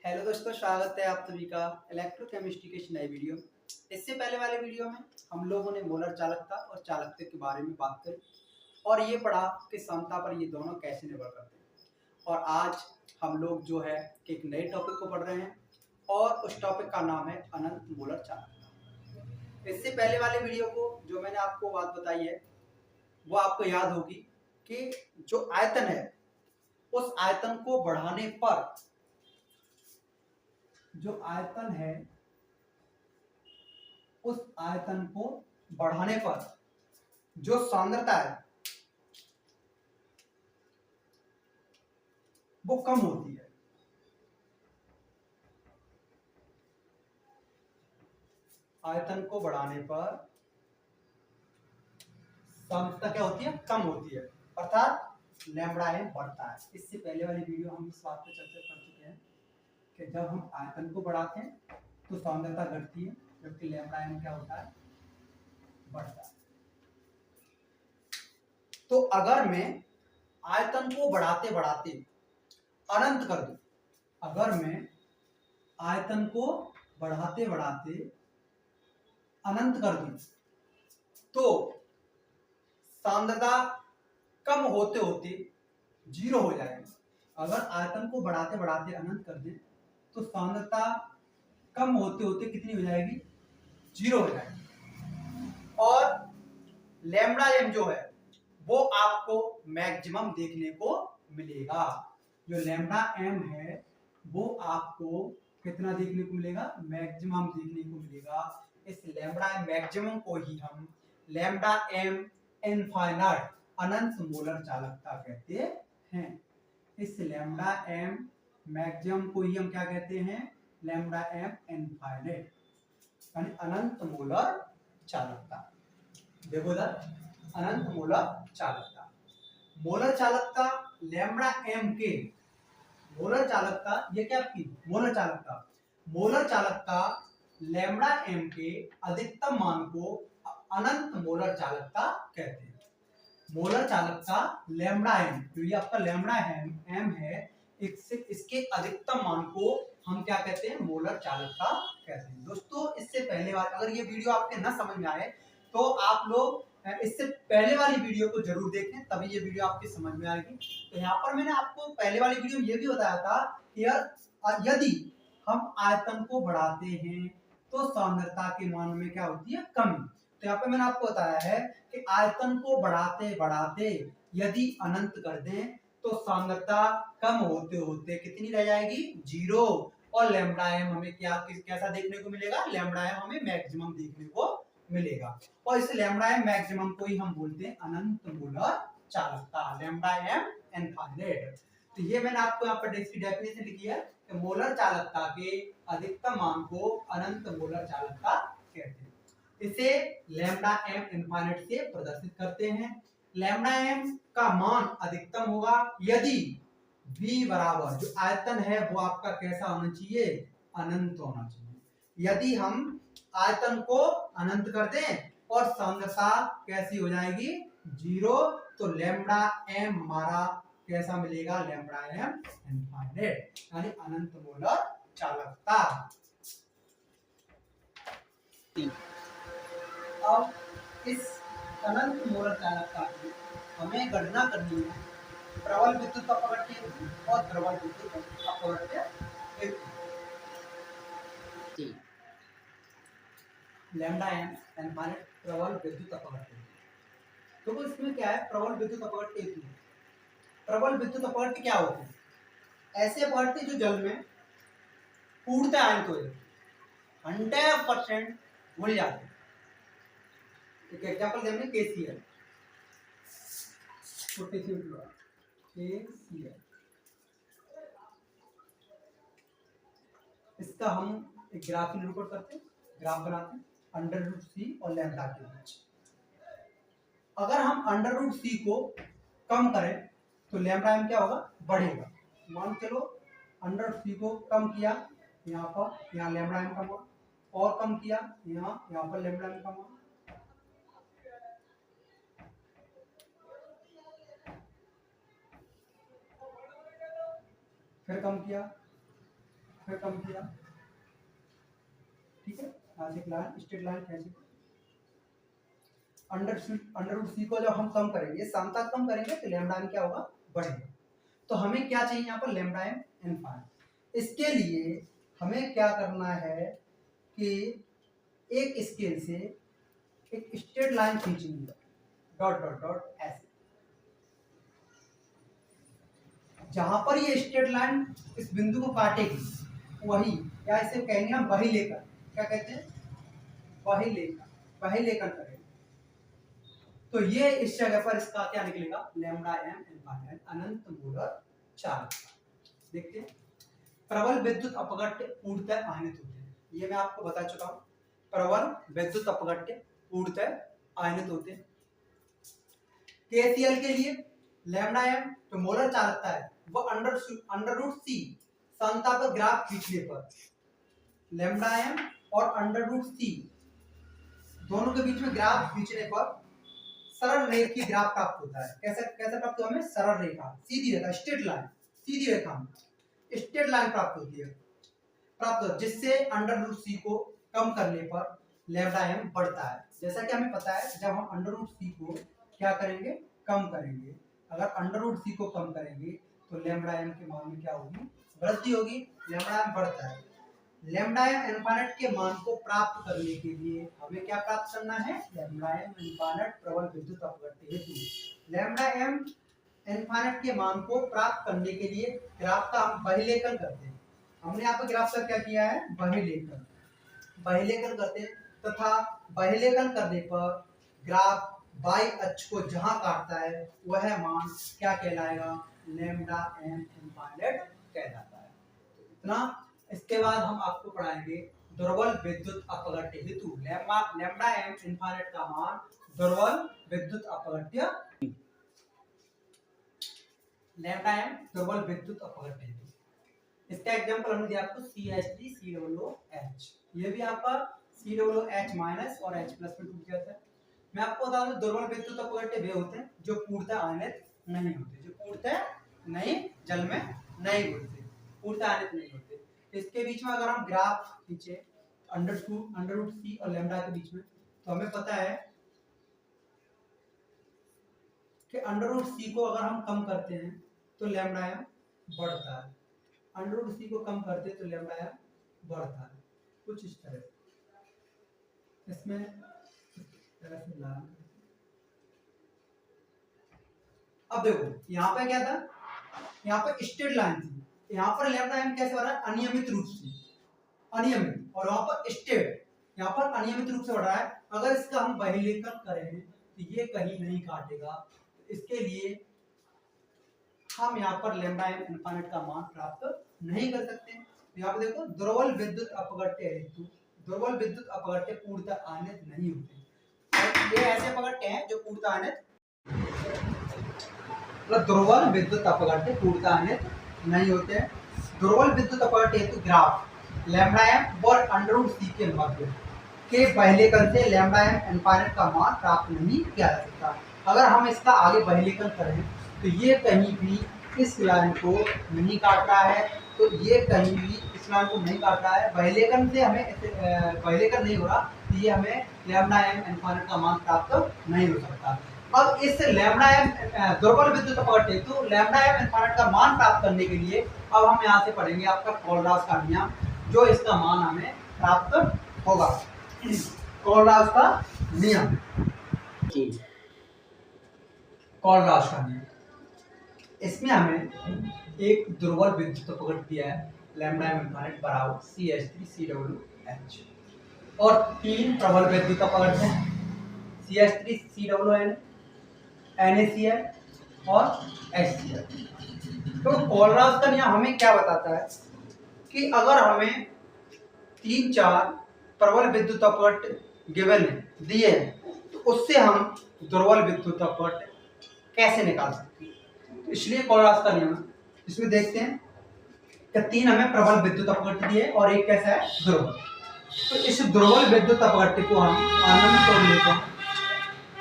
Hello दोस्तों, स्वागत है आप सभी का इलेक्ट्रोकेमिस्ट्री के इस नए वीडियो में। इससे पहले वाले वीडियो में हम लोगों ने मोलर चालकता और चालकता के बारे में बात करी और ये पढ़ा कि समता पर ये दोनों कैसे निर्भर करते हैं। और आज हम लोग जो है कि एक नए टॉपिक को पढ़ रहे हैं और उस टॉपिक का नाम है अनंत मोलर चालकता। इससे पहले वाले वीडियो को जो मैंने आपको बात बताई है वो आपको याद होगी कि जो आयतन है उस आयतन को बढ़ाने पर जो आयतन है उस आयतन को बढ़ाने पर जो सांद्रता है वो कम होती है। आयतन को बढ़ाने पर सांद्रता क्या होती है? कम होती है, अर्थात लैम्ब्डा एम बढ़ता है। इससे पहले वाली वीडियो हम इस बात पर चर्चा कर चुके हैं कि जब हम आयतन को बढ़ाते हैं तो सांद्रता घटती है, जबकि लैम्ब्डा एम क्या होता है? बढ़ता है। तो अगर मैं आयतन को बढ़ाते बढ़ाते अनंत कर दूं, अगर मैं आयतन को बढ़ाते बढ़ाते अनंत कर दूं तो सांद्रता कम होते होते जीरो हो जाएगी। अगर आयतन को बढ़ाते बढ़ाते अनंत कर दें तो सांद्रता कम होते होते कितनी हो जाएगी? जीरो हो जाएगी। और लैम्ब्डा एम जो है वो आपको मैक्सिमम देखने को मिलेगा। जो लैम्ब्डा एम है वो आपको कितना देखने को मिलेगा? मैक्सिमम देखने को मिलेगा। इस लैम्ब्डा एम मैक्सिमम को ही हम लैम्ब्डा एम इनफाइनाइट अनंत मोलर चालकता कहते हैं। इस लैम्ब्डा एम मैक्सिमम को ही हम क्या कहते हैं? लैम्ब्डा एम इनफाइनाइट यानी अनंत मोलर चालकता। देखो इधर, अनंत मोलर चालकता। मोलर चालकता लैम्ब्डा एम के मोलर चालकता, ये क्या आपकी मोलर चालकता? मोलर चालकता लैम्ब्डा एम के अधिकतम मान को अनंत मोलर चालकता कहते हैं। मोलर चालकता लैम्ब्डा एम, जो ये आपका लैम्ब्डा एम है, इसके अधिकतम मान को हम क्या कहते हैं? मोलर चालकता कहते हैं। दोस्तों, इससे पहले बार अगर ये वीडियो आपके ना समझ में आए तो आप लोग इससे पहले वाली वीडियो को जरूर देखें, तभी ये वीडियो आपकी समझ में आएगी। तो यहाँ पर मैंने आपको पहले वाली वीडियो में ये भी बताया था कि यार यदि हम आयतन को बढ़ाते हैं तो सांद्रता के मान में क्या होती है? कमी। तो यहाँ पे मैंने आपको बताया है कि आयतन को बढ़ाते बढ़ाते यदि अनंत कर दें तो सांद्रता कम होते होते कितनी रह जाएगी? जीरो। और लैम्ब्डा एम हमें कैसा देखने को मिलेगा? लैम्ब्डा एम हमें मैक्सिमम देखने को मिलेगा। और इस लैम्ब्डा एम मैक्सिमम को ही हम बोलते हैं अनंत मोलर चालकता, लैम्ब्डा एम इनफाइनाइट। तो ये मैंने आपको यहाँ पर इसकी डेफिनेशन लिखी है कि मोलर चालकता के अधिकतम मान को अनंत मोलर चालकता कहते हैं। इसे लैम्ब्डा एम इनफाइनाइट से प्रदर्शित करते हैं। लैम्ब्डा एम का मान अधिकतम होगा यदि v बराबर, जो आयतन है वो आपका कैसा होना चाहिए? अनंत होना चाहिए। यदि हम आयतन को अनंत कर दें और सांद्रता कैसी हो जाएगी? जीरो, तो लैम्ब्डा एम हमारा कैसा मिलेगा? लैम्ब्डा एम इनफाइनाइट यानी अनंत मोलर चालकता। अब इस अनंत मोलर चालकता की हमें गणना करनी है प्रबल विद्युत अपवर्त्य हेतु और प्रबल विद्युत अपवर्त्य हेतु। लैम्ब्डा एम इनफाइनाइट प्रबल विद्युत अपवर्त्य। तो इसमें क्या है? प्रबल विद्युत अपवर्त्य हेतु। प्रबल विद्युत अपवर्त्य क्या होते हैं? ऐसे अपवर्त्य जो जल में पूर्णतः आयनित हो जाते, 100% घुल जाते हैं। एक एग्जांपल देंगे KCl, पोटेशियम क्लोराइड, KCl। इसका हम एक ग्राफ निरूपण करते हैं, ग्राफ बनाते हैं √c और लैम्ब्डा के बीच। अगर हम √c को कम करें तो लैम्ब्डा एम क्या होगा? बढ़ेगा। मान चलो √c को कम किया, यहाँ पर यहाँ लैम्ब्डा एम का मान, और कम किया यहाँ पर लैम्ब्डा एम का मान, फिर कम किया, फिर कम किया, ठीक है, यहाँ से एक लाइन स्ट्रेट लाइन खींची, अंडर रूट सी को जब हम कम करेंगे, सामता कम करेंगे तो लैम्डा एम क्या होगा, बढ़ेगा। तो हमें क्या चाहिए यहाँ पर, लैम्डा एम इनफाइनाइट। इसके लिए हमें क्या करना है कि एक स्केल से एक स्ट्रेट लाइन खींचनी है, डॉट डॉट डॉट ऐसे, जहां पर ये स्ट्रेट लाइन इस बिंदु को काटेगी वही, या इसे कहेंगे हम वही लेकर, क्या कहते हैं, वही लेकर करेंगे। तो ये इस जगह पर इसका क्या निकलेगा, लैम्डा एम इनफाइनाइट, अनंत मूलर चार्ज। देखते हैं, प्रबल विद्युत अपघट्य पूर्णतः आयनित होते हैं, ये मैं आपको बता चुका हूं, प्रबल विद्युत अपघट्य पूर्णतः आयनित होते हैं। KCl के लिए लैम्डा एम जो मोलर चालकता है वो अंडर रूट सी सांता पर ग्राफ खींचने पर लैम्डा एम और अंडर रूट सी दोनों के बीच में ग्राफ खींचने पर सरल रेखी ग्राफ प्राप्त होता है। कैसे कैसे प्राप्त होता है हमें, सरल रेखा, सीधी रेखा, स्ट्रेट लाइन, सीधी रेखा, स्ट्रेट लाइन प्राप्त होती है, जिससे अंडर रूट सी को कम करने पर लैम्डा एम बढ़ता है। जैसा कि हमें पता है जब हम अंडर रूट सी को क्या करेंगे, कम करेंगे, अगर अंडर रूट सी को कम करेंगे तो लैम्डा एम के मान में क्या होगी, वृद्धि होगी, लैम्डा एम बढ़ता है। लैम्डा एम इनफाइनाइट के मान को प्राप्त करने के लिए हमें क्या प्राप्त करना है, लैम्डा एम इनफाइनाइट प्रबल विद्युत अपघट्य हेतु। लैम्डा एम इनफाइनाइट के मान को प्राप्त करने के लिए ग्राफ का हम बहिलेखन करते हैं। हमने यहाँ पर ग्राफ का क्या किया है, बहिलेखन करते हैं, तथा बहिलेखन करने पर ग्राफ बाई अक्ष को जहां काटता है वह मान क्या कहलाएगा, लैम्डा एम इनफाइनाइट कहलाता है। इतना। इसके बाद हम आपको पढ़ाएंगे दुर्बल विद्युत अपघट्य हेतु, लैम्डा एम इनफाइनाइट का मान दुर्बल विद्युत अपघट्य, लैम्डा एम दुर्बल विद्युत अपघट्य हेतु। इसका एग्जांपल हमने दिया आपको CH3COOH, ये भी आपका COOH माइनस और H प्लस में टूट जाता है। मैं आपको बता दूं दुर्बल विद्युत अपघट्य वे होते हैं जो पूर्णतः आयनित नहीं होते, जो पूर्णतः नहीं जल में नहीं घुलते, पूर्णतः आयनित नहीं होते। इसके बीच में अगर हम ग्राफ खींचे अंडर रूट सी और लैम्डा के बीच में, तो हमें पता है कि अंडर रूट सी को अगर हम कम करते हैं तो लैम्डा एम बढ़ता है, अंडर रूट सी को कम करते हैं तो लैम्डा एम बढ़ता है, कुछ इस तरह। इसमें अब देखो यहाँ पे क्या था, यहाँ पे स्ट्रेट लाइन थी, यहाँ पर लैम्डा एम कैसे बढ़ रहा है, अनियमित रूप से, अनियमित, और वहां पर स्ट्रेट, यहाँ पर अनियमित रूप से बढ़ रहा है। अगर इसका हम बहिलेखन करें तो ये कहीं नहीं काटेगा, इसके लिए हम यहाँ पर लैम्डा एम इनफाइनाइट का मान प्राप्त नहीं कर सकते। यहाँ पे देखो दुर्बल विद्युत अपघट्य हेतु, दुर्बल विद्युत अपघट्य पूर्णतः आयनित नहीं होते। ये ऐसे अपघट्य हैं जो पूर्णतः आयनित, दुर्बल विद्युत अपघट्य पूर्णतः आयनित नहीं होते हैं। दुर्बल विद्युत अपघट्य हेतु ग्राफ लैम्डा एम और अंडर रूट सी के मध्य के बहिलेखन से लैम्डा एम इनफाइनाइट का मान प्राप्त नहीं किया जा सकता। अगर हम इसका आगे बहिलेखन करें तो ये कहीं भी इस लाइन को नहीं काट रहा है, तो ये कहीं भी इस लाइन को नहीं काट रहा है, बहिलेखन से हमें बहिलेखन नहीं हो रहा, तो ये हमें लैम्डा एम इनफाइनाइट का मान प्राप्त नहीं हो सकता। अब इस लैम्डा एम दुर्बल विद्युत अपघट्य हेतु लैम्डा एम इनफाइनाइट का मान प्राप्त करने के लिए अब हम यहाँ से पढ़ेंगे आपका कोलराज का नियम, जो इसका मान हमें प्राप्त होगा। कोलराज का नियम, कोलराज का नियम, इसमें हमें एक दुर्बल विद्युत अपघट्य दिया है, लैम्डा एम इनफाइनाइट बराबर CH3COOH, और तीन प्रबल विद्युत अपघट्य हैं, CH3COON, NaCl और HCl। तो कोलराज का नियम हमें क्या बताता है कि अगर हमें 3-4 प्रबल विद्युत अपघट्य गिवन दिए तो उससे हम दुर्बल विद्युत अपघट्य कैसे निकाल सकते हैं। तो इसलिए कोलराज का नियम, इसमें देखते हैं कि 3 हमें प्रबल विद्युत अपघट्य दिए और एक कैसा है, दुर्बल। तो इस दुर्बल विद्युत अपघट्य को हम आनंद तोड़ लेते हैं,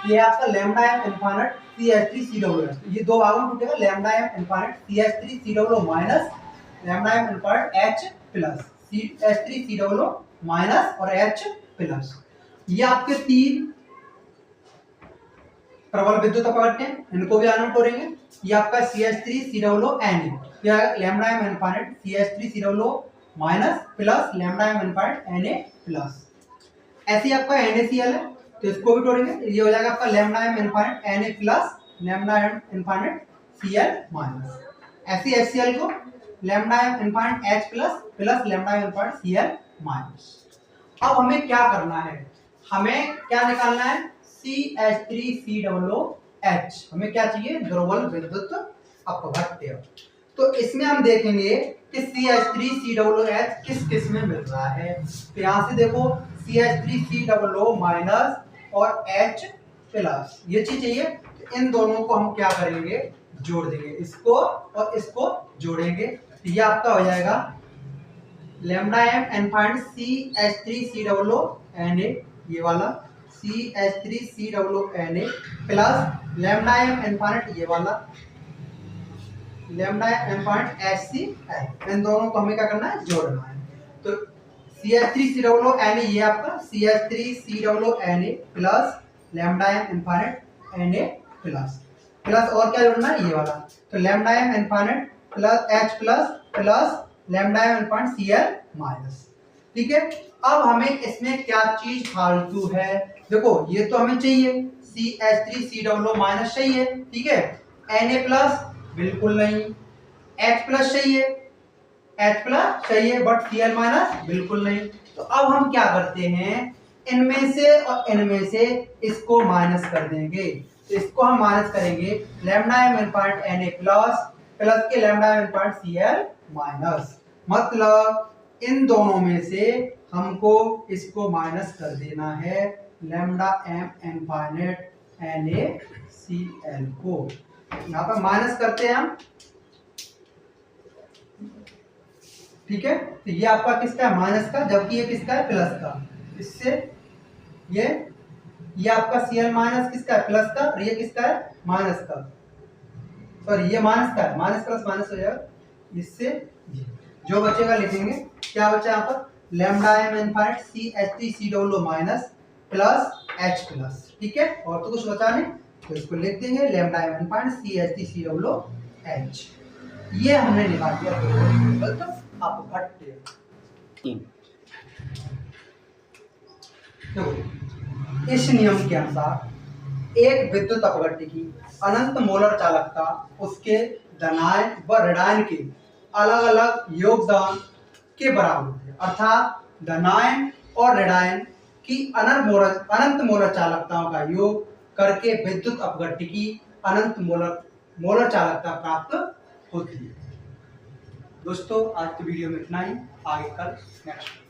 ये आपका लैम्डा एम इनफाइनाइट CH3COOH, ये दो भागों में टूटेगा, lambda m infinite CH3COOH minus lambda m infinite plus, H3COO minus और H प्लस। ये आपके 3 प्रबल विद्युत अपघट्य हैं, इनको भी नोट करेंगे। ये आपका CH3COO Na, या lambda m infinite CH3COO minus plus lambda m infinite Na plus. ऐसे ही आपका NaCl है, तो इसको भी तोड़ेंगे, ये हो जाएगा आपका lambda m infinite Na plus lambda m infinite Cl minus. ऐसे HCl को lambda m infinite H plus plus lambda m infinite Cl minus. अब हमें क्या करना है, हमें क्या निकालना है, CH3COOH। हमें क्या चाहिए, ध्रुवल विद्युत अपघट्य। तो इसमें हम देखेंगे कि CH3COOH किस किस में मिल रहा है। तो यहाँ से देखो CH3COO माइनस और H प्लस, ये चीज चाहिए। तो इन दोनों को हम क्या करेंगे, जोड़ देंगे, इसको और इसको जोड़ेंगे। तो ये आपका हो जाएगा lambda m infinite CH3COO Na, ये वाला CH3COO Na plus lambda m infinite, ये वाला लैम्डा m इनफाइनाइट HCl। इन दोनों को हमें क्या करना है, जोड़ना है। तो CH3COO Na, ये आपका CH3COO Na plus lambda m infinite Na plus plus और क्या जोड़ना है, ये वाला। तो lambda m infinite plus H plus plus lambda m infinite Cl minus. ठीक है, अब हमें इसमें क्या चीज फालतू है, देखो ये तो हमें चाहिए, CH3COO माइनस चाहिए, ठीक है, Na प्लस बिल्कुल नहीं, H प्लस चाहिए, H प्लस चाहिए, बट Cl माइनस बिल्कुल नहीं। तो अब हम क्या करते हैं, इनमें से और इनमें से इसको माइनस कर देंगे। तो इसको हम माइनस करेंगे, lambda m infinite Na plus plus के lambda m infinite Cl minus, मतलब इन दोनों में से हमको इसको माइनस कर देना है, लैम्डा m इनफाइनाइट NaCl को। यहाँ पर माइनस करते हैं हम, ठीक है। तो ये आपका किसका है, माइनस का, जबकि ये किसका है, प्लस का। इससे ये आपका Cl माइनस किसका है, प्लस का, और ये किसका है, माइनस का, सॉरी ये माइनस का है, माइनस प्लस माइनस हो जाएगा। इससे जो बचेगा लिखेंगे, क्या बचा यहाँ पर, lambda m infinite CH3COO minus plus H plus, ठीक है। और तो कुछ बचा नहीं, तो इसको लिख देंगे लैम्डा m इनफाइनाइट CH3COOH। ये हमने निकाल दिया विद्युत अपघट्य। देखो इस नियम के अनुसार एक विद्युत अपघट्य की अनंत मोलर चालकता उसके धनायन व ऋणायन के अलग अलग योगदान के बराबर होती है। अर्थात धनायन और ऋणायन की अनंत मोलर चालकताओं का योग करके विद्युत अपघट्य की अनंत मोलर चालकता प्राप्त होती है। दोस्तों आज की वीडियो में इतना ही, आगे कल नेक्स्ट